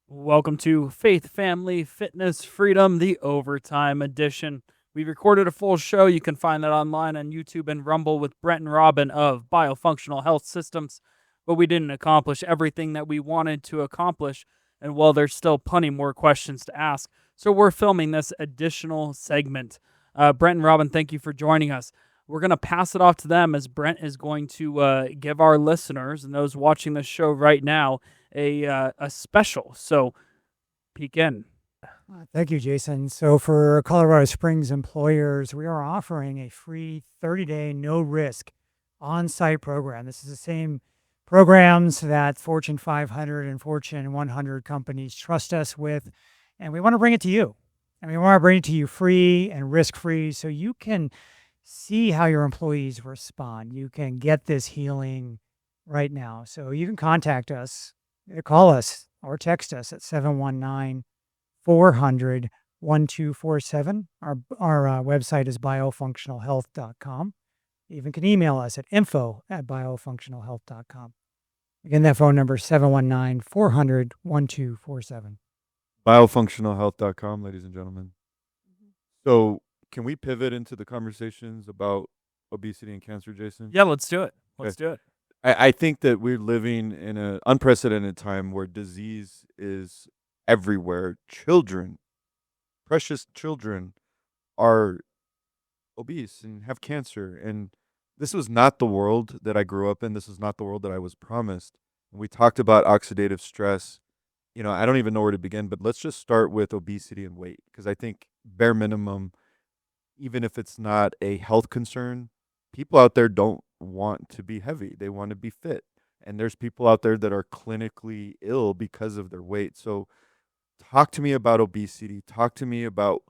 Welcome to Faith, Family, Fitness, Freedom, the Overtime Edition. We recorded a full show. You can find that online on YouTube and Rumble with Brent and Robin of Biofunctional Health Systems. But we didn't accomplish everything that we wanted to accomplish. And while there's still plenty more questions to ask, so we're filming this additional segment. Brent and Robin, thank you for joining us. We're going to pass it off to them as Brent is going to give our listeners and those watching the show right now a special. So peek in. Thank you, Jason. So for Colorado Springs employers, we are offering a free 30-day no-risk on-site program. This is the same programs that Fortune 500 and Fortune 100 companies trust us with, and we want to bring it to you. And we want to bring it to you free and risk-free so you can see how your employees respond. You can get this healing right now. So you can contact us, call us, or text us at 719 400 1247. Our website is biofunctionalhealth.com. You even can email us at info@biofunctionalhealth.com. Again, that phone number is 719 400 1247. Biofunctionalhealth.com, ladies and gentlemen. So, can we pivot into the conversations about obesity and cancer, Jason? Yeah, let's do it. Let's do it. I think that we're living in an unprecedented time where disease is everywhere. Children, precious children, are obese and have cancer. And this was not the world that I grew up in. This is not the world that I was promised. And we talked about oxidative stress. I don't even know where to begin, but let's just start with obesity and weight, because I think bare minimum, even if it's not a health concern, people out there don't want to be heavy. They want to be fit. And there's people out there that are clinically ill because of their weight. So talk to me about obesity. Talk to me about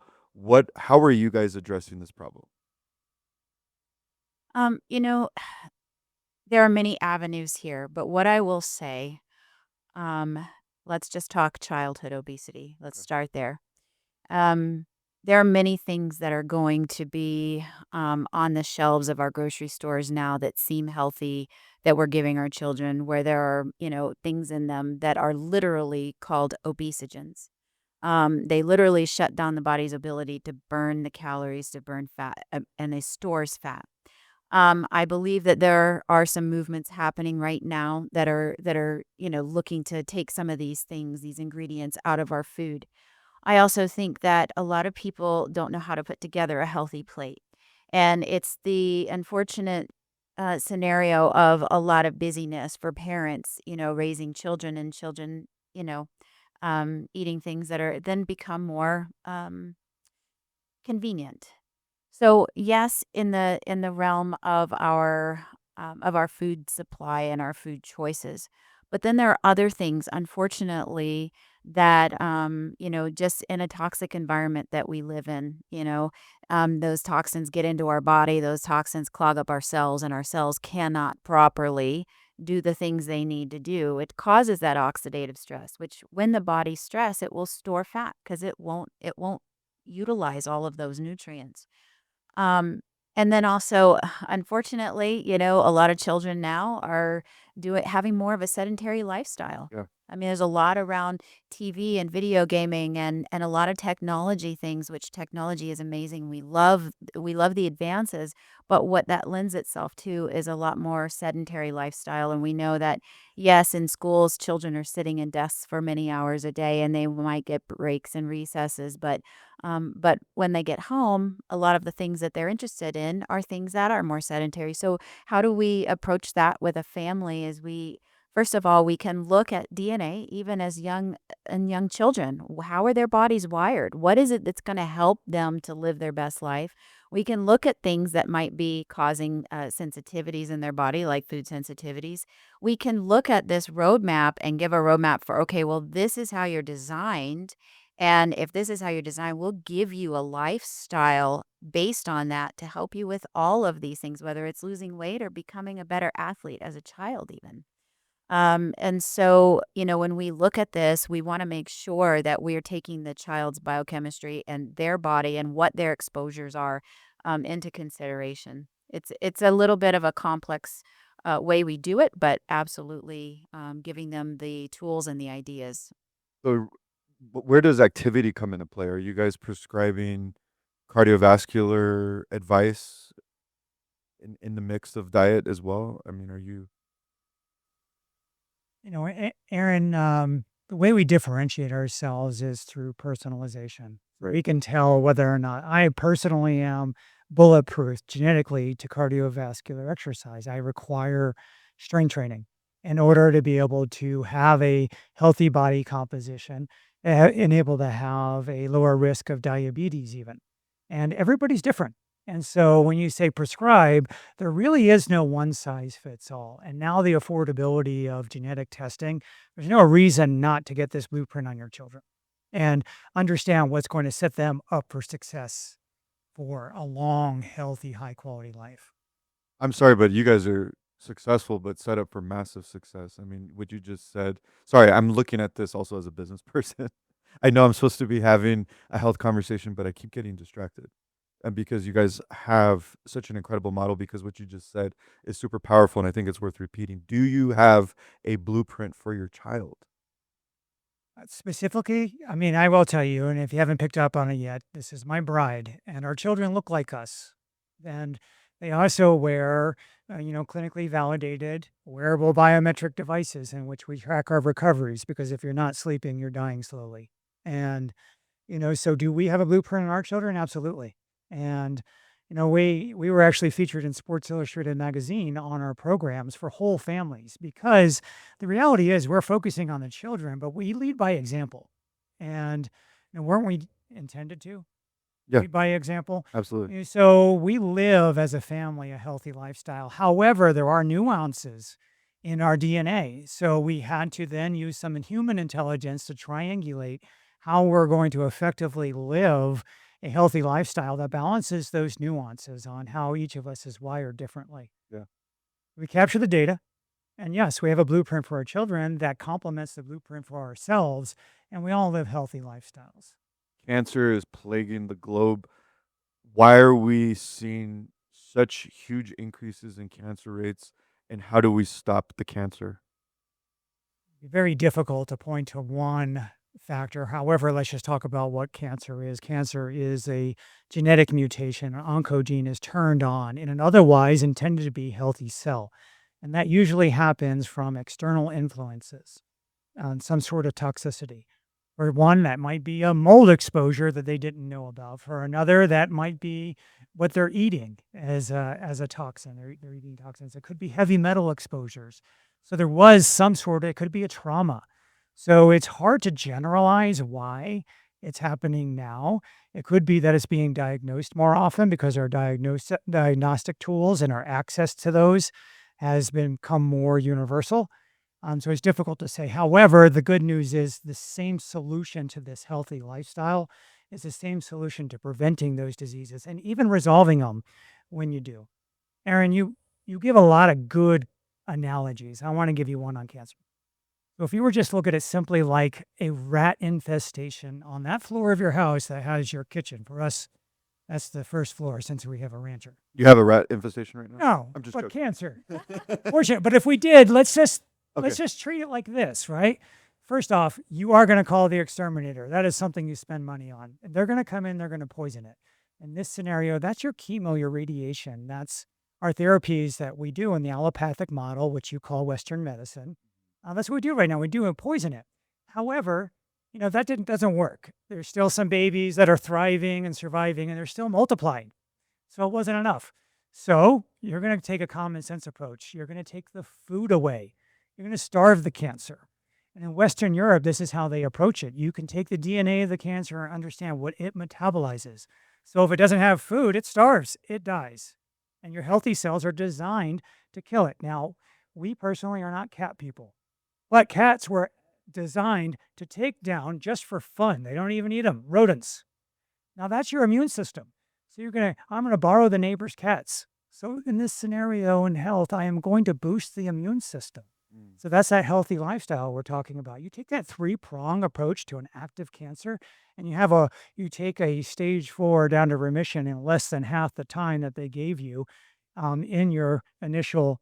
how are you guys addressing this problem? Um, you know, there are many avenues here, but what I will say, um, let's just talk childhood obesity. Let's Okay. start there. Um, there are many things that are going to be on the shelves of our grocery stores now that seem healthy that we're giving our children, where there are, things in them that are literally called obesogens. They literally shut down the body's ability to burn the calories, to burn fat, and they stores fat. I believe that there are some movements happening right now that are looking to take some of these things, these ingredients out of our food. I also think that a lot of people don't know how to put together a healthy plate, and it's the unfortunate scenario of a lot of busyness for parents, raising children and children, eating things that are then become more convenient. So yes, in the realm of our food supply and our food choices, but then there are other things, unfortunately, that just in a toxic environment that we live in, those toxins get into our body. Those toxins clog up our cells, and our cells cannot properly do the things they need to do. It causes that oxidative stress, which when the body's stressed, it will store fat because it won't utilize all of those nutrients. Um, and then also, unfortunately, a lot of children now are having more of a sedentary lifestyle. Yeah. I mean, there's a lot around TV and video gaming and a lot of technology things, which technology is amazing. We love the advances, but what that lends itself to is a lot more sedentary lifestyle. And we know that, yes, in schools, children are sitting in desks for many hours a day, and they might get breaks and recesses, but when they get home, a lot of the things that they're interested in are things that are more sedentary. So how do we approach that with a family? First of all, we can look at DNA even as young children. How are their bodies wired? What is it that's going to help them to live their best life? We can look at things that might be causing sensitivities in their body, like food sensitivities. We can look at this roadmap and give a roadmap for, okay, well, this is how you're designed, and if this is how you're designed, we'll give you a lifestyle based on that to help you with all of these things, whether it's losing weight or becoming a better athlete as a child, even. And so, when we look at this, we want to make sure that we are taking the child's biochemistry and their body and what their exposures are into consideration. It's a little bit of a complex way we do it, but absolutely giving them the tools and the ideas. So, where does activity come into play? Are you guys prescribing cardiovascular advice in the mix of diet as well? I mean, are you Aaron, the way we differentiate ourselves is through personalization. We right? can tell whether or not I personally am bulletproof genetically to cardiovascular exercise. I require strength training in order to be able to have a healthy body composition and able to have a lower risk of diabetes, even. And everybody's different. And so when you say prescribe, there really is no one size fits all. And now the affordability of genetic testing, there's no reason not to get this blueprint on your children and understand what's going to set them up for success for a long, healthy, high quality life. I'm sorry, but you guys are successful, but set up for massive success. I mean, what you just said. Sorry, I'm looking at this also as a business person. I know I'm supposed to be having a health conversation, but I keep getting distracted. And because you guys have such an incredible model, because what you just said is super powerful, and I think it's worth repeating. Do you have a blueprint for your child? Specifically, I mean, I will tell you, and if you haven't picked up on it yet, this is my bride, and our children look like us. And they also wear, clinically validated wearable biometric devices in which we track our recoveries because if you're not sleeping, you're dying slowly. And so do we have a blueprint in our children? Absolutely. And we were actually featured in Sports Illustrated magazine on our programs for whole families because the reality is we're focusing on the children, but we lead by example. And weren't we intended to Yeah, lead by example? absolutely. So we live as a family a healthy lifestyle. However, there are nuances in our DNA. So we had to then use some human intelligence to triangulate how we're going to effectively live a healthy lifestyle that balances those nuances on how each of us is wired differently. Yeah. We capture the data, and yes, we have a blueprint for our children that complements the blueprint for ourselves, and we all live healthy lifestyles. Cancer is plaguing the globe. Why are we seeing such huge increases in cancer rates, and how do we stop the cancer? Very difficult to point to one factor. However, let's just talk about what cancer is. Cancer is a genetic mutation. An oncogene is turned on in an otherwise intended to be healthy cell. And that usually happens from external influences on some sort of toxicity. For one, that might be a mold exposure that they didn't know about. For another, that might be what they're eating as a toxin. They're eating toxins. It could be heavy metal exposures. So there was some sort of, it could be a trauma. So it's hard to generalize why it's happening now. It could be that it's being diagnosed more often because our diagnostic tools and our access to those has become more universal. So it's difficult to say. However, the good news is the same solution to this healthy lifestyle is the same solution to preventing those diseases and even resolving them when you do. Aaron, you give a lot of good analogies. I want to give you one on cancer. So if you were just look at it simply like a rat infestation on that floor of your house that has your kitchen, for us, that's the first floor since we have a rancher. You have a rat infestation right now? No, I'm just but joking. cancer. Fortunate. But if we did, let's just Okay. treat it like this, right? First off, you are going to call the exterminator. That is something you spend money on. And they're going to come in, they're going to poison it. In this scenario, that's your chemo, your radiation. That's our therapies that we do in the allopathic model, which you call Western medicine. That's what we do right now. We do poison it. However, that doesn't work. There's still some babies that are thriving and surviving, and they're still multiplying. So it wasn't enough. So you're going to take a common sense approach. You're going to take the food away. You're going to starve the cancer. And in Western Europe, this is how they approach it. You can take the DNA of the cancer and understand what it metabolizes. So if it doesn't have food, it starves, it dies. And your healthy cells are designed to kill it. Now, we personally are not cat people, but cats were designed to take down just for fun. They don't even eat them, rodents. Now that's your immune system. So I'm going to borrow the neighbor's cats. So in this scenario in health, I am going to boost the immune system. So that's that healthy lifestyle we're talking about. You take that three-prong approach to an active cancer, and you take a stage 4 down to remission in less than half the time that they gave you in your initial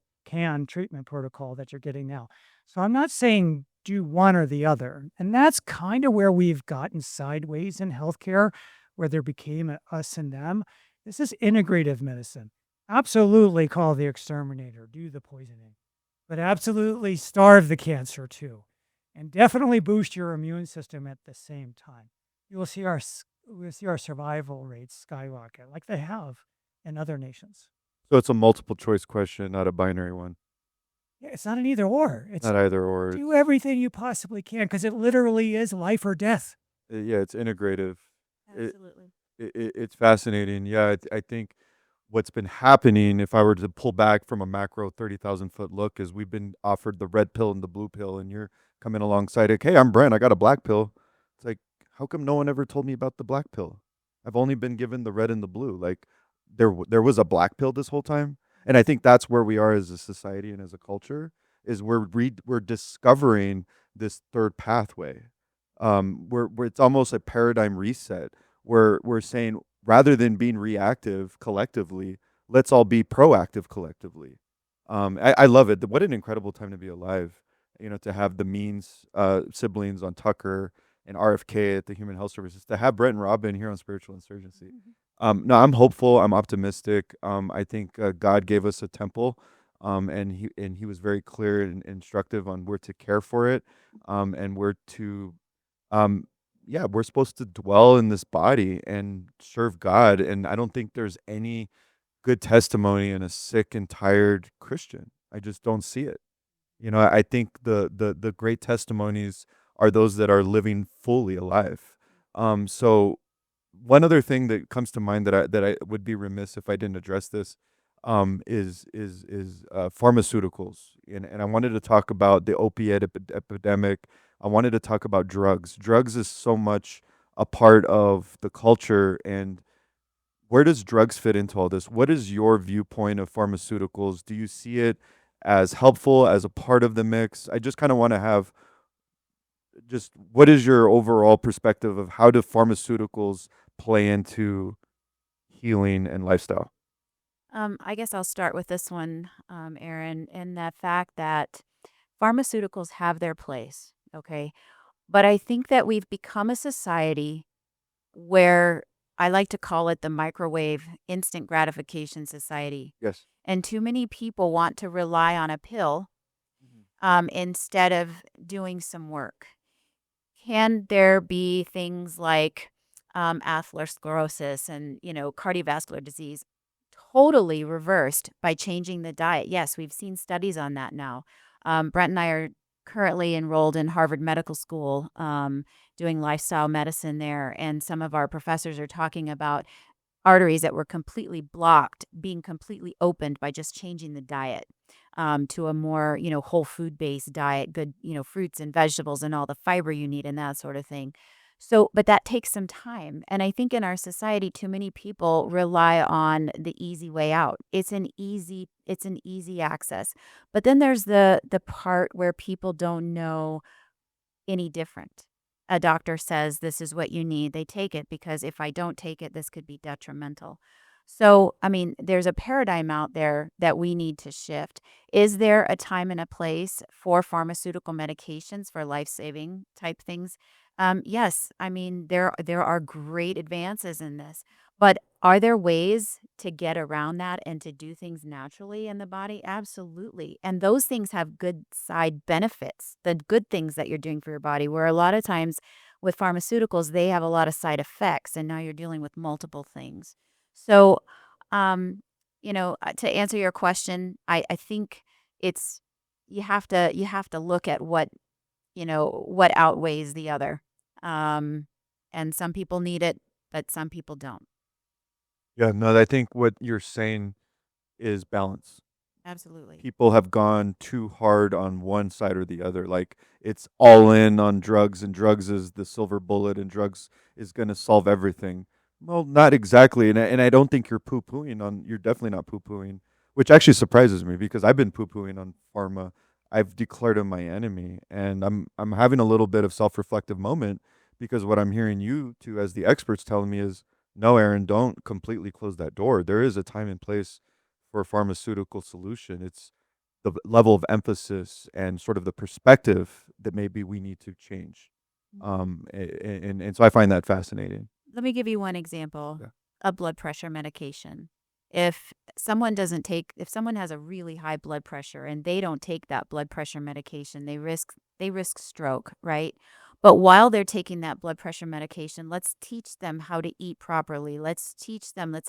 treatment protocol that you're getting now. So I'm not saying do one or the other. And that's kind of where we've gotten sideways in healthcare, where there became an us and them. This is integrative medicine. Absolutely call the exterminator, do the poisoning, but absolutely starve the cancer too. And definitely boost your immune system at the same time. You will see we'll see our survival rates skyrocket like they have in other nations. So it's a multiple choice question, not a binary one. Yeah, it's not an either or. It's Not either or. do everything you possibly can because it literally is life or death. Yeah, it's integrative. It, Absolutely. it's fascinating. Yeah, I think what's been happening, if I were to pull back from a macro 30,000-foot look, is we've been offered the red pill and the blue pill, and you're coming alongside it. Hey, I'm Brent. I got a black pill. It's like, how come no one ever told me about the black pill? I've only been given the red and the blue. Like, there was a black pill this whole time, and I think that's where we are as a society and as a culture. Is we're discovering this third pathway. We're it's almost a paradigm reset where we're saying, rather than being reactive collectively, let's all be proactive collectively. I love it. What an incredible time to be alive. To have the Means siblings on Tucker and RFK at the Human Health Services, to have Brent and Robin here on Spiritual Insurgency. No, I'm hopeful. I'm optimistic. I think God gave us a temple, and he was very clear and instructive on where to care for it, and where to um, yeah, we're supposed to dwell in this body and serve God. And I don't think there's any good testimony in a sick and tired Christian. I just don't see it. I think the great testimonies are those that are living fully alive. So one other thing that comes to mind that I would be remiss if I didn't address this, is pharmaceuticals, and I wanted to talk about the opiate epidemic. I wanted to talk about drugs. Drugs is so much a part of the culture, and where does drugs fit into all this? What is your viewpoint of pharmaceuticals? Do you see it as helpful, as a part of the mix? I just kind of want to have just what is your overall perspective of how do pharmaceuticals play into healing and lifestyle? I guess I'll start with this one, Aaron, in the fact that pharmaceuticals have their place, okay? But I think that we've become a society where I like to call it the microwave instant gratification society. Yes. And too many people want to rely on a pill instead of doing some work. Can there be things like atherosclerosis and cardiovascular disease totally reversed by changing the diet? Yes, we've seen studies on that now. Brent and I are currently enrolled in Harvard Medical School, doing lifestyle medicine there, and some of our professors are talking about arteries that were completely blocked being completely opened by just changing the diet, to a more, whole food based diet, good, fruits and vegetables and all the fiber you need and that sort of thing. So, but that takes some time. And I think in our society, too many people rely on the easy way out. It's an easy access. But then there's the part where people don't know any different. A doctor says this is what you need. They take it because if I don't take it, this could be detrimental. So, I mean, there's a paradigm out there that we need to shift. Is there a time and a place for pharmaceutical medications for life-saving type things? Yes. I mean, there are great advances in this, but are there ways to get around that and to do things naturally in the body? Absolutely. And those things have good side benefits, the good things that you're doing for your body, where a lot of times with pharmaceuticals, they have a lot of side effects, and now you're dealing with multiple things. So, to answer your question, I think it's you have to look at what outweighs the other. Um, and some people need it, but some people don't. Yeah, no, I think what you're saying is balance. Absolutely. People have gone too hard on one side or the other. Like, it's all in on drugs, and drugs is the silver bullet, and drugs is going to solve everything. Well, not exactly. And I don't think you're definitely not poo pooing, which actually surprises me because I've been poo pooing on pharma. I've declared him my enemy. And I'm having a little bit of self reflective moment because what I'm hearing you two as the experts telling me is no, Aaron, don't completely close that door. There is a time and place for a pharmaceutical solution. It's the level of emphasis and sort of the perspective that maybe we need to change. And so I find that fascinating. Let me give you one example. Yeah. A blood pressure medication. If someone has a really high blood pressure and they don't take that blood pressure medication, they risk stroke, right? But while they're taking that blood pressure medication, let's teach them how to eat properly. Let's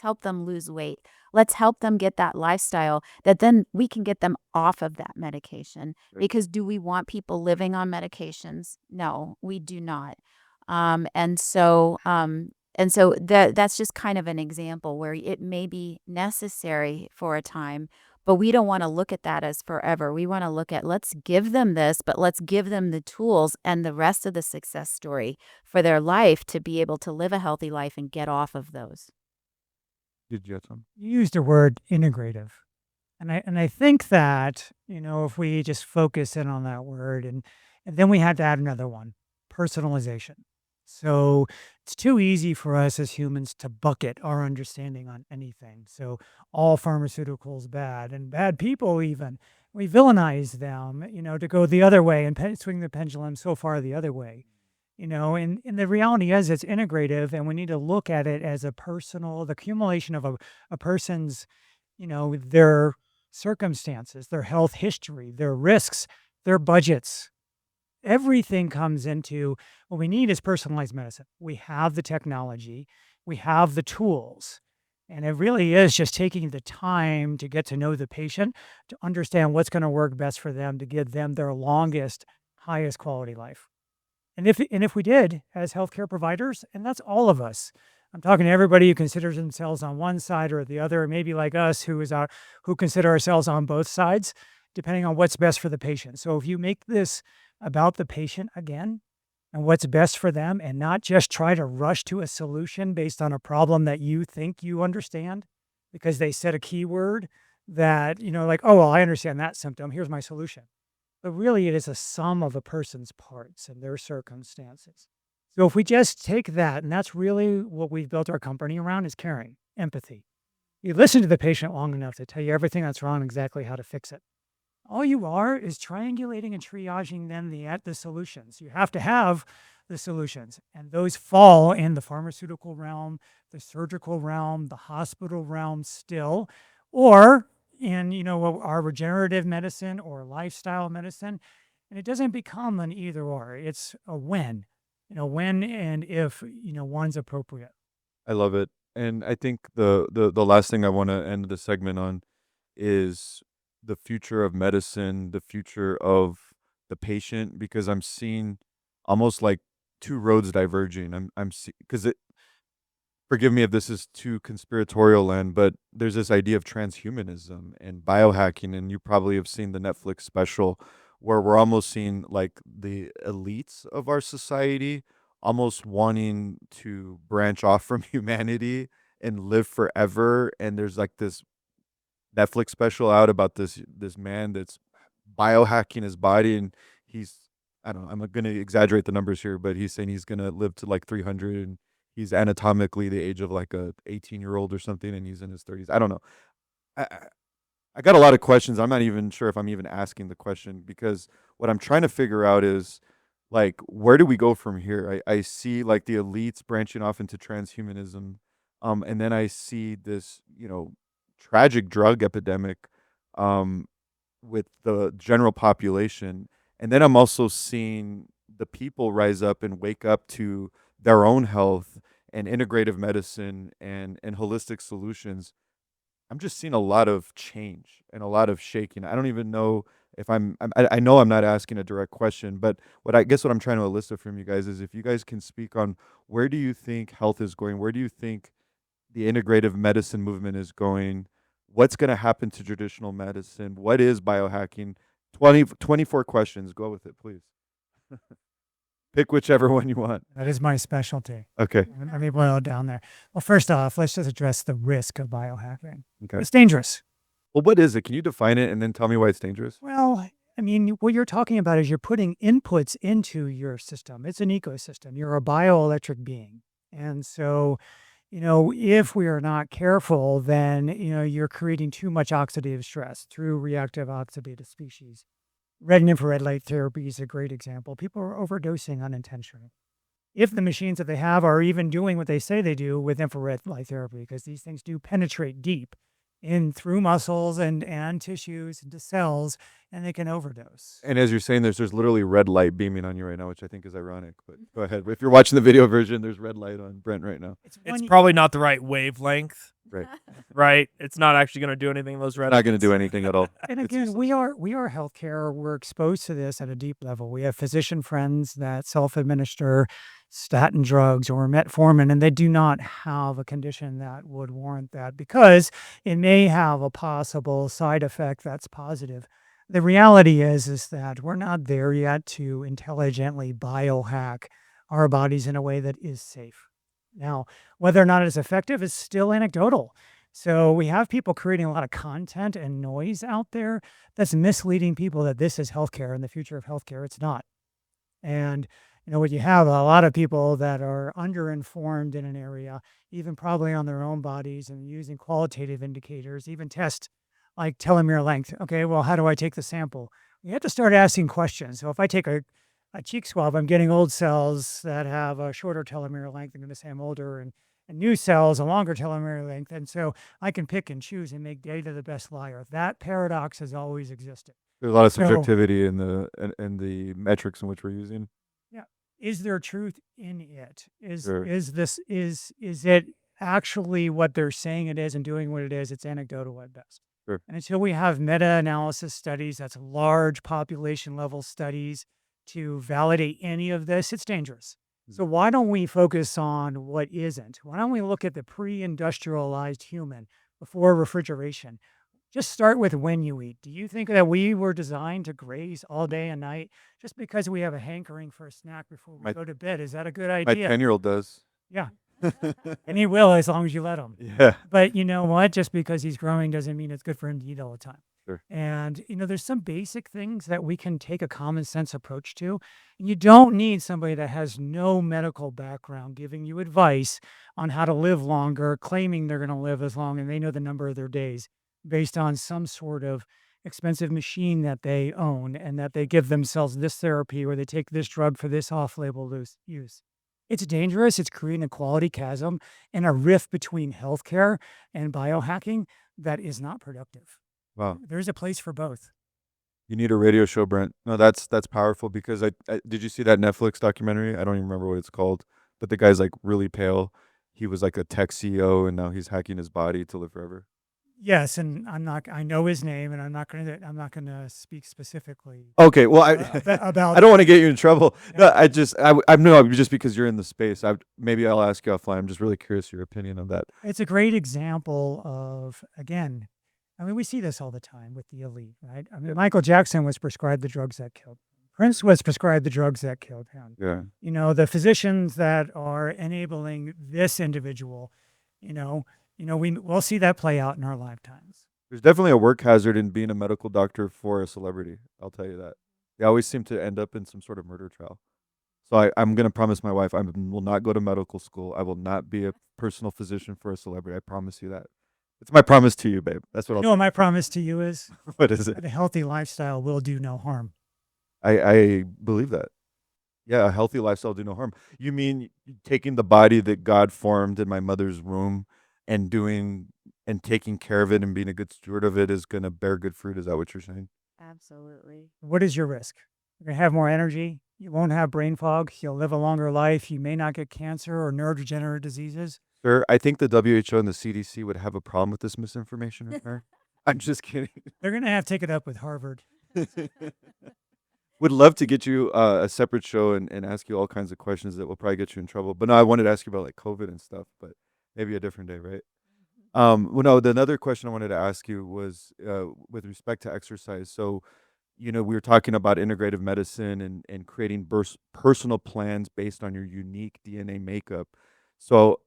help them lose weight. Let's help them get that lifestyle that then we can get them off of that medication. Right. Because do we want people living on medications? No, we do not. And so that's just kind of an example where it may be necessary for a time, but we don't want to look at that as forever. We want to look at, let's give them this, but let's give them the tools and the rest of the success story for their life to be able to live a healthy life and get off of those. Did you have some? You used the word integrative. And I think that, if we just focus in on that word and then we had to add another one, personalization. So it's too easy for us as humans to bucket our understanding on anything. So all pharmaceuticals bad and bad people even. We villainize them, to go the other way and swing the pendulum so far the other way. And the reality is it's integrative and we need to look at it as the accumulation of a person's, their circumstances, their health history, their risks, their budgets. Everything comes into what we need is personalized medicine. We have the technology, we have the tools, and it really is just taking the time to get to know the patient, to understand what's going to work best for them, to give them their longest, highest quality life. And if we did as healthcare providers, and that's all of us, I'm talking to everybody who considers themselves on one side or the other, maybe like us who consider ourselves on both sides, depending on what's best for the patient. So if you make this about the patient again and what's best for them and not just try to rush to a solution based on a problem that you think you understand because they said a keyword that, like, oh, well, I understand that symptom. Here's my solution. But really, it is a sum of a person's parts and their circumstances. So if we just take that, and that's really what we've built our company around is caring, empathy. You listen to the patient long enough to tell you everything that's wrong, exactly how to fix it. All you are is triangulating and triaging then the solutions. You have to have the solutions, and those fall in the pharmaceutical realm, the surgical realm, the hospital realm still, or in our regenerative medicine or lifestyle medicine. And it doesn't become an either or. It's a when, when and if one's appropriate. I love it. And I think the last thing I want to end the segment on is the future of medicine, the future of the patient, because I'm seeing almost like two roads diverging. Because forgive me if this is too conspiratorial land, but there's this idea of transhumanism and biohacking, and you probably have seen the Netflix special where we're almost seeing like the elites of our society almost wanting to branch off from humanity and live forever. And there's like this Netflix special out about this man that's biohacking his body, and he's I don't know, I'm gonna exaggerate the numbers here, but he's saying he's gonna live to like 300, and he's anatomically the age of like a 18-year-old or something, and he's in his 30s. I don't know. I I got a lot of questions. I'm not even sure if I'm even asking the question, because what I'm trying to figure out is like, where do we go from here? I see like the elites branching off into transhumanism. And then I see this, tragic drug epidemic um, with the general population. And then I'm also seeing the people rise up and wake up to their own health and integrative medicine and holistic solutions. I'm just seeing a lot of change and a lot of shaking. I don't even know if I know I'm not asking a direct question, but what I'm trying to elicit from you guys is if you guys can speak on where do you think health is going? Where do you think the integrative medicine movement is going? What's going to happen to traditional medicine? What is biohacking? 24 questions. Go with it, please. Pick whichever one you want. That is my specialty. Okay. Let me boil it down there. Well, first off, let's just address the risk of biohacking. Okay. It's dangerous. Well, what is it? Can you define it and then tell me why it's dangerous? Well, I mean, what you're talking about is you're putting inputs into your system. It's an ecosystem. You're a bioelectric being. And so, if we are not careful, then, you're creating too much oxidative stress through reactive oxidative species. Red and infrared light therapy is a great example. People are overdosing unintentionally. If the machines that they have are even doing what they say they do with infrared light therapy, because these things do penetrate deep in through muscles and tissues into cells, and they can overdose. And as you're saying, there's literally red light beaming on you right now, which I think is ironic. But go ahead. If you're watching the video version, there's red light on Brent right now. It's one- probably not the right wavelength, Right. right? It's not actually going to do anything. Those red Not going to lights. do anything at all. And It's again, useless. we are healthcare. We're exposed to this at a deep level. We have physician friends that self-administer statin drugs or metformin, and they do not have a condition that would warrant that because it may have a possible side effect that's positive. The reality is that we're not there yet to intelligently biohack our bodies in a way that is safe. Now, whether or not it's effective is still anecdotal. So we have people creating a lot of content and noise out there that's misleading people that this is healthcare and the future of healthcare. It's not. And what you have a lot of people that are underinformed in an area, even probably on their own bodies and using qualitative indicators, even test like telomere length. Okay, well, how do I take the sample? You have to start asking questions. So if I take a cheek swab, I'm getting old cells that have a shorter telomere length. I'm going to say I'm older, and new cells, a longer telomere length. And so I can pick and choose and make data the best liar. That paradox has always existed. There's a lot of So- subjectivity in the metrics in which we're using. Is there truth in it? Sure. Is it actually what they're saying it is and doing what it is? It's anecdotal at best. Sure. And until we have meta-analysis studies, that's large population level studies to validate any of this, it's dangerous. So why don't we focus on what isn't? Why don't we look at the pre-industrialized human before refrigeration? Just start with when you eat. Do you think that we were designed to graze all day and night just because we have a hankering for a snack before we My- go to bed? Is that a good My idea? 10-year-old does. Yeah. And he will as long as you let him. Yeah. But you know what? Just because he's growing doesn't mean it's good for him to eat all the time. Sure. And, there's some basic things that we can take a common sense approach to. And you don't need somebody that has no medical background giving you advice on how to live longer, claiming they're going to live as long and they know the number of their days based on some sort of expensive machine that they own and that they give themselves this therapy or they take this drug for this off-label use. It's dangerous. It's creating a quality chasm and a rift between healthcare and biohacking that is not productive. Wow. There's a place for both. You need a radio show, Brent. No, that's powerful because I did you see that Netflix documentary? I don't even remember what it's called, but the guy's like really pale. He was like a tech CEO and now he's hacking his body to live forever. Yes, and I know his name, and I'm not gonna speak specifically Okay, well, about. I don't want to get you in trouble. No, Yeah. I know just because you're in the space. Maybe I'll ask you offline. I'm just really curious your opinion on that. It's a great example of, again, I mean, we see this all the time with the elite, right? I mean, Michael Jackson was prescribed the drugs that killed him. Prince was prescribed the drugs that killed him. Yeah. The physicians that are enabling this individual, we'll see that play out in our lifetimes. There's definitely a work hazard in being a medical doctor for a celebrity. I'll tell you that. They always seem to end up in some sort of murder trial. So I'm going to promise my wife I will not go to medical school. I will not be a personal physician for a celebrity. I promise you that. It's my promise to you, babe. That's what I'll What my promise to you is What is it? that a healthy lifestyle will do no harm. I believe that. Yeah, a healthy lifestyle do no harm. You mean taking the body that God formed in my mother's womb and taking care of it and being a good steward of it is going to bear good fruit? Is that what you're saying? Absolutely. What is your risk? You're going to have more energy. You won't have brain fog. You'll live a longer life. You may not get cancer or neurodegenerative diseases. Sir, I think the WHO and the CDC would have a problem with this misinformation. Right? I'm just kidding. They're going to have to take it up with Harvard. Would love to get you a separate show and ask you all kinds of questions that will probably get you in trouble. But no, I wanted to ask you about like COVID and stuff, but maybe a different day, right? Well, no, the another question I wanted to ask you was with respect to exercise. So, we were talking about integrative medicine and creating personal plans based on your unique DNA makeup. So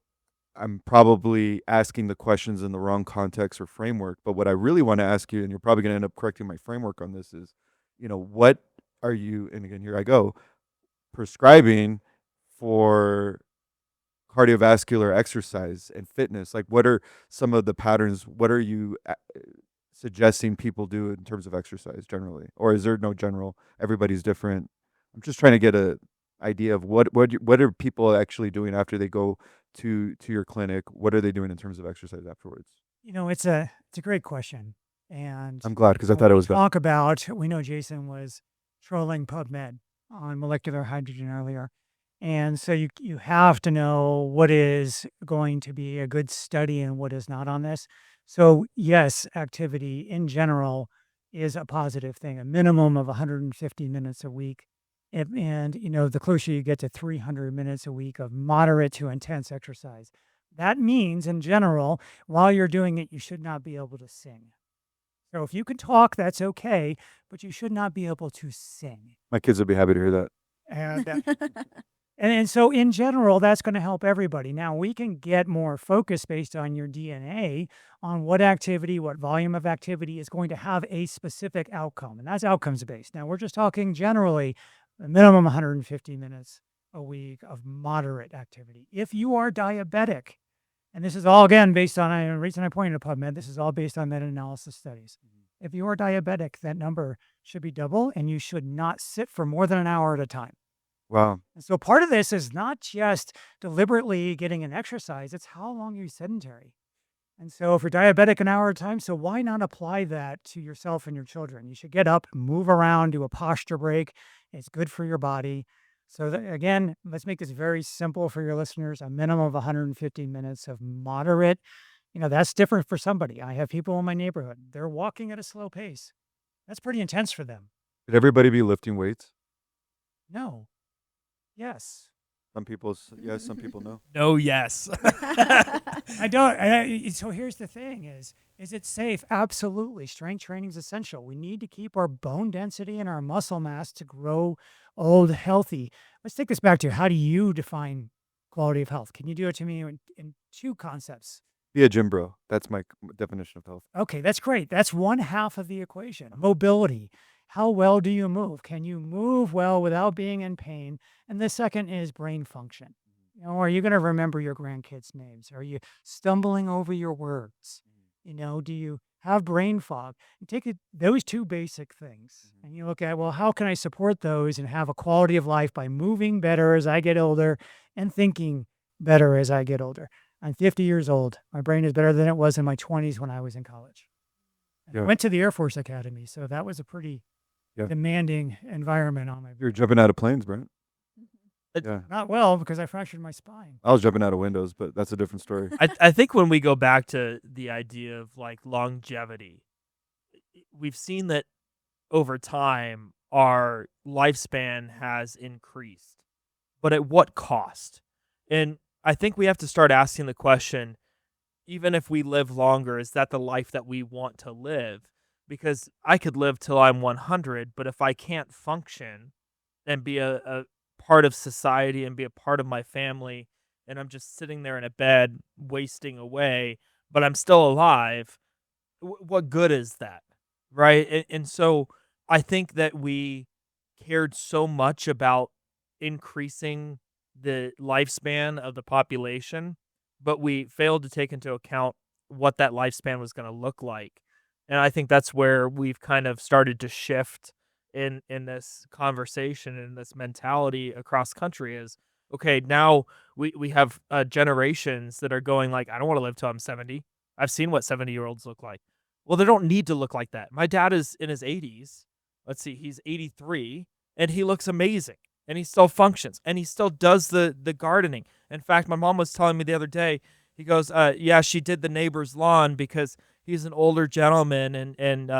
I'm probably asking the questions in the wrong context or framework. But what I really want to ask you, and you're probably going to end up correcting my framework on this, is, what are you, and again, here I go, prescribing for cardiovascular exercise and fitness? Like, what are some of the patterns? What are you suggesting people do in terms of exercise generally? Or is there no general? Everybody's different. I'm just trying to get a idea of what are people actually doing after they go to your clinic? What are they doing in terms of exercise afterwards? It's a great question. And I'm glad because I thought it was valid. we know Jason was trolling PubMed on molecular hydrogen earlier. And so you have to know what is going to be a good study and what is not on this. So yes, activity in general is a positive thing, a minimum of 150 minutes a week. And the closer you get to 300 minutes a week of moderate to intense exercise. That means in general, while you're doing it, you should not be able to sing. So if you can talk, that's okay, but you should not be able to sing. My kids would be happy to hear that. And and so in general, that's going to help everybody. Now we can get more focus based on your DNA on what activity, what volume of activity is going to have a specific outcome. And that's outcomes based. Now we're just talking generally a minimum 150 minutes a week of moderate activity. If you are diabetic, and this is all, again, based on, the reason I pointed to PubMed, this is all based on meta-analysis studies. If you are diabetic, that number should be double, and you should not sit for more than an hour at a time. Wow. And so part of this is not just deliberately getting an exercise, it's how long you're sedentary. And so if you're diabetic, an hour at a time, so why not apply that to yourself and your children? You should get up, move around, do a posture break. It's good for your body. So again, let's make this very simple for your listeners, a minimum of 150 minutes of moderate. That's different for somebody. I have people in my neighborhood, they're walking at a slow pace. That's pretty intense for them. Should everybody be lifting weights? No. Yes. Some people yes, some people no. No, yes. I don't. So here's the thing: is it safe? Absolutely. Strength training is essential. We need to keep our bone density and our muscle mass to grow old, healthy. Let's take this back to how do you define quality of health? Can you do it to me in two concepts? Be a gym bro. That's my definition of health. Okay, that's great. That's one half of the equation. Mobility. How well do you move? Can you move well without being in pain? And the second is brain function. Are you going to remember your grandkids' names? Are you stumbling over your words? Do you have brain fog? You take those two basic things and you look at, well, how can I support those and have a quality of life by moving better as I get older and thinking better as I get older? I'm 50 years old. My brain is better than it was in my 20s when I was in college. I went to the Air Force Academy, so that was a pretty demanding environment on my brain. You're jumping out of planes, Brent. Yeah. Not well, because I fractured my spine. I was jumping out of windows, but that's a different story. I think when we go back to the idea of like longevity, we've seen that over time our lifespan has increased, but at what cost? And I think we have to start asking the question, even if we live longer, is that the life that we want to live? Because I could live till I'm 100, but if I can't function and be a part of society and be a part of my family, and I'm just sitting there in a bed wasting away, but I'm still alive, what good is that, right? And so I think that we cared so much about increasing the lifespan of the population, but we failed to take into account what that lifespan was going to look like. And I think that's where we've kind of started to shift in this conversation and this mentality across country is, okay, now we have generations that are going like, I don't want to live till I'm 70. I've seen what 70-year-olds look like. Well, they don't need to look like that. My dad is in his 80s. Let's see, he's 83, and he looks amazing, and he still functions, and he still does the gardening. In fact, my mom was telling me the other day, he goes, yeah, she did the neighbor's lawn because he's an older gentleman and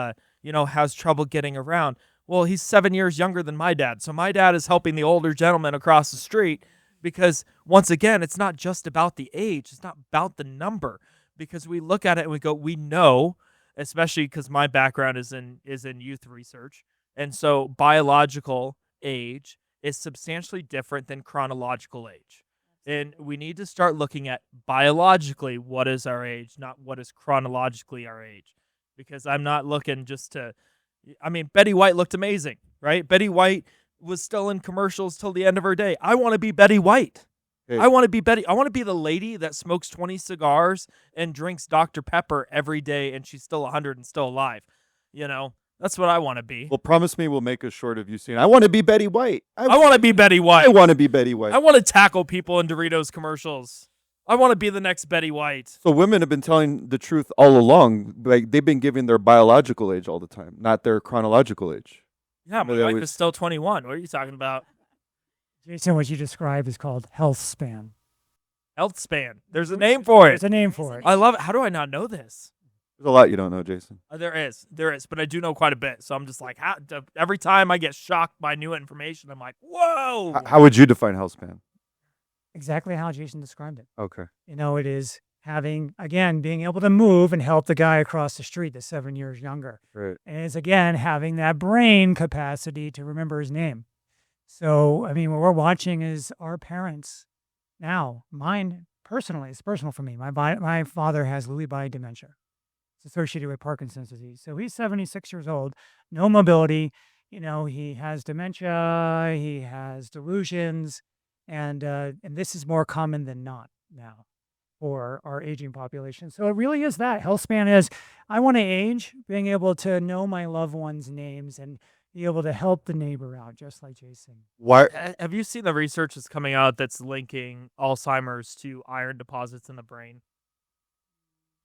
has trouble getting around. Well, he's 7 years younger than my dad. So my dad is helping the older gentleman across the street because, once again, it's not just about the age. It's not about the number, because we look at it and we go, we know, especially because my background is in youth research. And so biological age is substantially different than chronological age. And we need to start looking at biologically what is our age, not what is chronologically our age. Because I'm not looking just to, Betty White looked amazing, right? Betty White was still in commercials till the end of her day. I want to be Betty White. Okay. I want to be Betty. I want to be the lady that smokes 20 cigars and drinks Dr. Pepper every day, and she's still 100 and still alive. You know, that's what I want to be. Well, promise me we'll make a short of you saying, I want to be Betty White. I want to be Betty I White. want to be Betty White. I want to tackle people in Doritos commercials. I want to be the next Betty White. So women have been telling the truth all along. Like, they've been giving their biological age all the time, not their chronological age. Yeah, my they wife always- is still 21. What are you talking about? Jason, what you described is called Healthspan. Healthspan. There's a name for it. There's a name for it. I love it. How do I not know this? There's a lot you don't know, Jason. There is, but I do know quite a bit. So I'm just like, every time I get shocked by new information, I'm like, whoa. How would you define Healthspan? Exactly how Jason described it. Okay. It is having, again, being able to move and help the guy across the street that's 7 years younger. Right. And it's, again, having that brain capacity to remember his name. So, what we're watching is our parents now. Mine, personally, it's personal for me. My father has Lewy body dementia. It's associated with Parkinson's disease. So he's 76 years old, no mobility. He has dementia, he has delusions, and this is more common than not now for our aging population. So it really is that. Healthspan is, I want to age, being able to know my loved ones' names and be able to help the neighbor out, just like Jason. Why? Have you seen the research that's coming out that's linking Alzheimer's to iron deposits in the brain?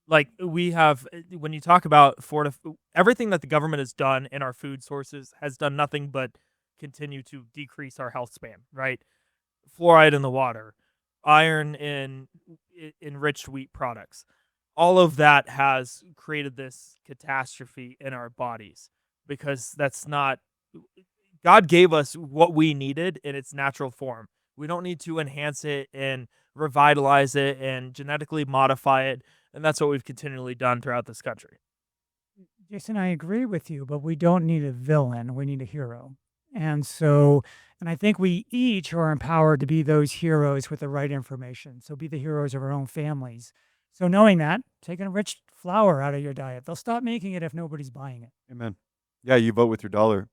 Like, we have, when you talk about everything that the government has done in our food sources has done nothing but continue to decrease our health span, right? Fluoride in the water, iron in enriched wheat products. All of that has created this catastrophe in our bodies because that's not, God gave us what we needed in its natural form. We don't need to enhance it and revitalize it and genetically modify it. And that's what we've continually done throughout this country. Jason, I agree with you, but we don't need a villain. We need a hero. And I think we each are empowered to be those heroes with the right information. So be the heroes of our own families. So knowing that, take enriched flour out of your diet. They'll stop making it if nobody's buying it. Amen. Yeah, you vote with your dollar.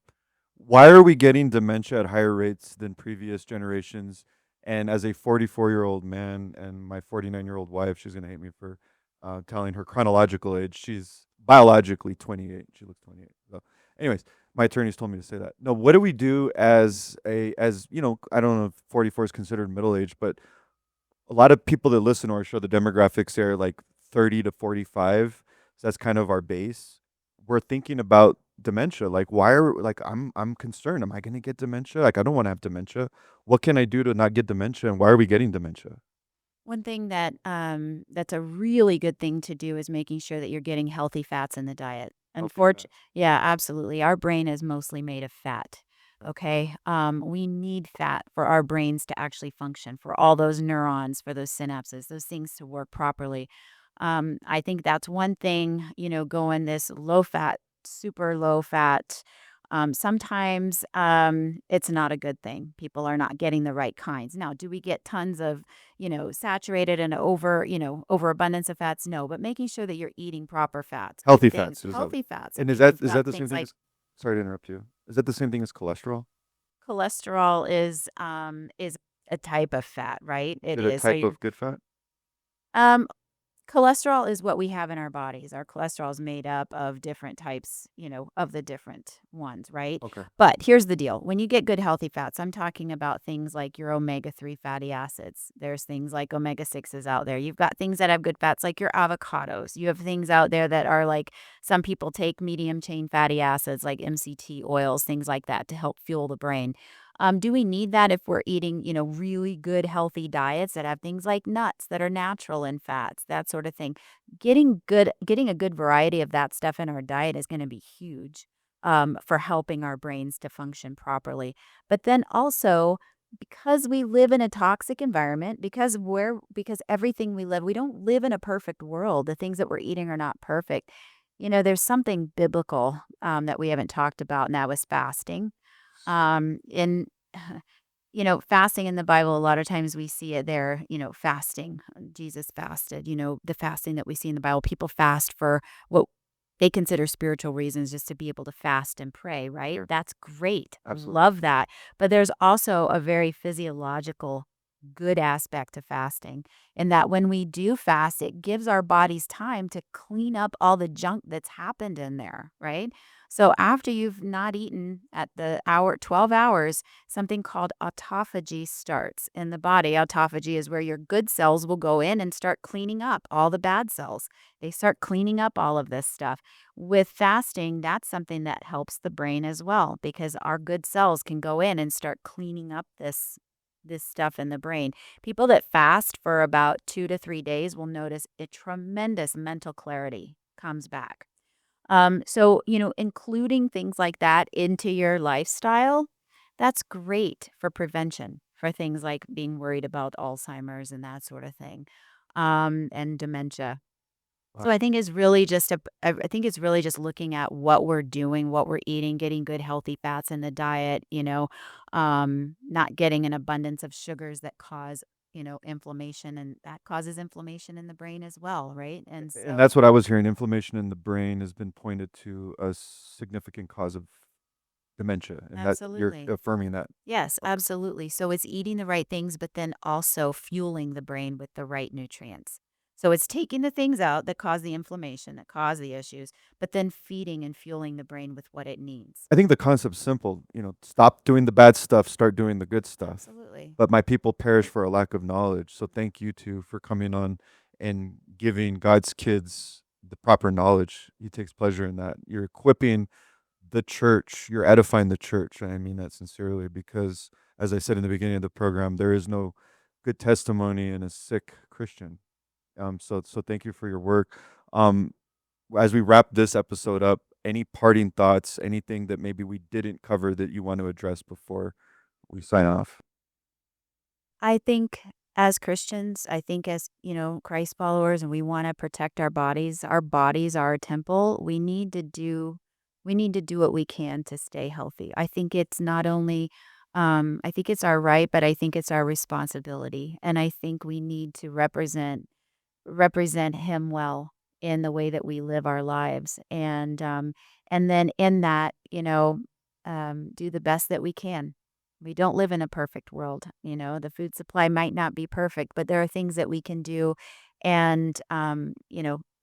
Why are we getting dementia at higher rates than previous generations? And as a 44-year-old man and my 49-year-old wife, she's going to hate me for telling her chronological age. She's biologically 28. She looks 28. So anyways, my attorneys told me to say that. No, what do we do as I don't know if 44 is considered middle age, but a lot of people that listen to our show, the demographics are like 30 to 45. So that's kind of our base. We're thinking about dementia. Like, I'm concerned. Am I going to get dementia? Like, I don't want to have dementia. What can I do to not get dementia? And why are we getting dementia? One thing that that's a really good thing to do is making sure that you're getting healthy fats in the diet. Yeah, absolutely. Our brain is mostly made of fat. Okay. We need fat for our brains to actually function, for all those neurons, for those synapses, those things to work properly. I think that's one thing, going this low fat, super low fat. Sometimes it's not a good thing. People are not getting the right kinds. Now, do we get tons of, saturated and overabundance of fats? No, but making sure that you're eating proper fats. Healthy good things, fats. Healthy fats. And is You've that got the same things thing like as, sorry to interrupt you. Is that the same thing as cholesterol? cholesterol is a type of fat, right? It Is it a is. So type of good fat? cholesterol is what we have in our bodies. Our cholesterol is made up of different types, of the different ones, right? Okay. But here's the deal. When you get good healthy fats, I'm talking about things like your omega-3 fatty acids. There's things like omega-6s out there. You've got things that have good fats like your avocados. You have things out there that are like, some people take medium chain fatty acids like MCT oils, things like that to help fuel the brain. Do we need that if we're eating, really good, healthy diets that have things like nuts that are natural in fats, that sort of thing? Getting a good variety of that stuff in our diet is going to be huge for helping our brains to function properly. But then also, because we live in a toxic environment, because everything we don't live in a perfect world. The things that we're eating are not perfect. There's something biblical that we haven't talked about, and that was fasting. In fasting in the Bible, a lot of times we see it there, fasting. Jesus fasted, the fasting that we see in the Bible. People fast for what they consider spiritual reasons, just to be able to fast and pray, right? Sure. That's great. Absolutely. Love that. But there's also a very physiological good aspect to fasting, in that when we do fast, it gives our bodies time to clean up all the junk that's happened in there, right? So after you've not eaten at the hour, 12 hours, something called autophagy starts in the body. Autophagy is where your good cells will go in and start cleaning up all the bad cells. They start cleaning up all of this stuff. With fasting, that's something that helps the brain as well, because our good cells can go in and start cleaning up this stuff in the brain. People that fast for about 2 to 3 days will notice a tremendous mental clarity comes back. So, including things like that into your lifestyle, that's great for prevention, for things like being worried about Alzheimer's and that sort of thing, and dementia. Wow. So I think it's really just I think it's really just looking at what we're doing, what we're eating, getting good healthy fats in the diet, not getting an abundance of sugars that cause, inflammation, and that causes inflammation in the brain as well, right? And And so that's what I was hearing. Inflammation in the brain has been pointed to a significant cause of dementia, and that you're absolutely. affirming that. Yes, Okay. absolutely. So it's eating the right things, but then also fueling the brain with the right nutrients. So it's taking the things out that cause the inflammation, that cause the issues, but then feeding and fueling the brain with what it needs. I think the concept's simple. Stop doing the bad stuff, start doing the good stuff. Absolutely. But my people perish for a lack of knowledge. So thank you two for coming on and giving God's kids the proper knowledge. He takes pleasure in that. You're equipping the church, you're edifying the church. And I mean that sincerely because, as I said in the beginning of the program, there is no good testimony in a sick Christian. So thank you for your work. Um, as we wrap this episode up, any parting thoughts, anything that maybe we didn't cover that you want to address before we sign off? I think as Christians, I think as, Christ followers, and we want to protect our bodies are a temple. We need to do what we can to stay healthy. I think it's not only I think it's our right, but I think it's our responsibility. And I think we need to represent him well in the way that we live our lives. And then in that, do the best that we can. We don't live in a perfect world. The food supply might not be perfect, but there are things that we can do. And,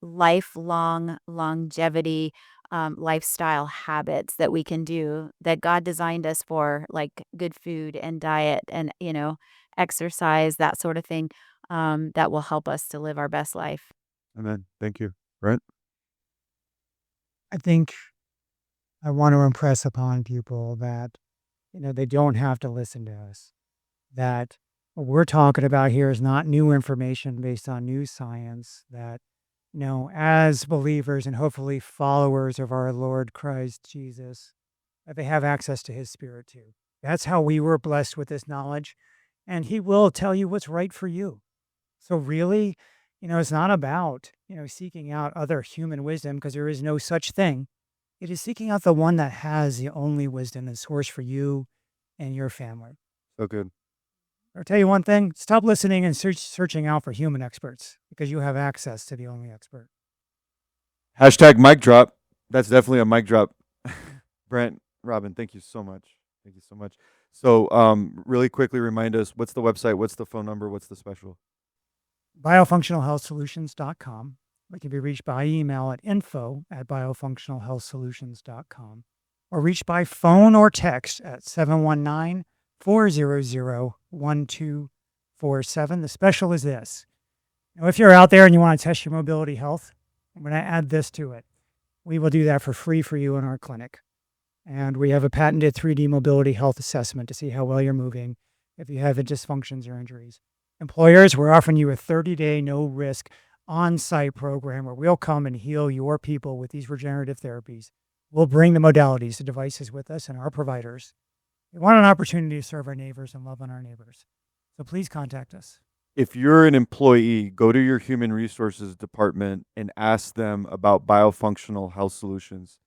lifelong longevity, lifestyle habits that we can do that God designed us for, like good food and diet and, exercise, that sort of thing, that will help us to live our best life. Amen. Thank you. Brent? I think I want to impress upon people that, they don't have to listen to us. That what we're talking about here is not new information based on new science. That, as believers and hopefully followers of our Lord Christ Jesus, that they have access to his spirit too. That's how we were blessed with this knowledge. And he will tell you what's right for you. So really, it's not about, seeking out other human wisdom because there is no such thing. It is seeking out the one that has the only wisdom and source for you and your family. So good. I'll tell you one thing, stop listening and searching out for human experts because you have access to the only expert. Hashtag mic drop. That's definitely a mic drop. Brent, Robin, thank you so much. Thank you so much. So, really quickly remind us what's the website, what's the phone number, what's the special? BioFunctionalHealthSolutions.com. We can be reached by email at info@BioFunctionalHealthSolutions.com or reached by phone or text at 719-400-1247. The special is this. Now, if you're out there and you want to test your mobility health, I'm going to add this to it. We will do that for free for you in our clinic. And we have a patented 3D mobility health assessment to see how well you're moving if you have dysfunctions or injuries. Employers, we're offering you a 30-day no-risk on-site program where we'll come and heal your people with these regenerative therapies. We'll bring the modalities, the devices with us and our providers. We want an opportunity to serve our neighbors and love on our neighbors. So please contact us. If you're an employee, go to your human resources department and ask them about Biofunctional Health Solutions.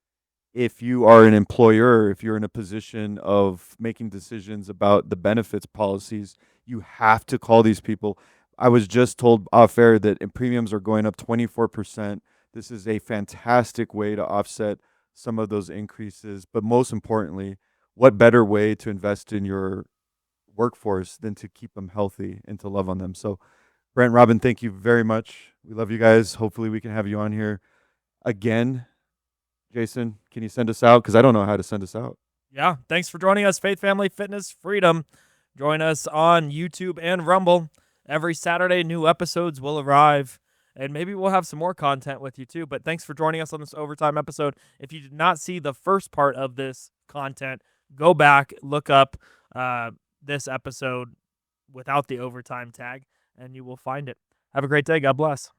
If you are an employer, if you're in a position of making decisions about the benefits policies, you have to call these people. I was just told off air that premiums are going up 24%. This is a fantastic way to offset some of those increases. But most importantly, what better way to invest in your workforce than to keep them healthy and to love on them. So, Brent and Robin, thank you very much. We love you guys. Hopefully, we can have you on here again. Jason, can you send us out? Because I don't know how to send us out. Yeah. Thanks for joining us, Faith, Family, Fitness, Freedom. Join us on YouTube and Rumble. Every Saturday, new episodes will arrive. And maybe we'll have some more content with you too. But thanks for joining us on this overtime episode. If you did not see the first part of this content, go back, look up this episode without the overtime tag, and you will find it. Have a great day. God bless.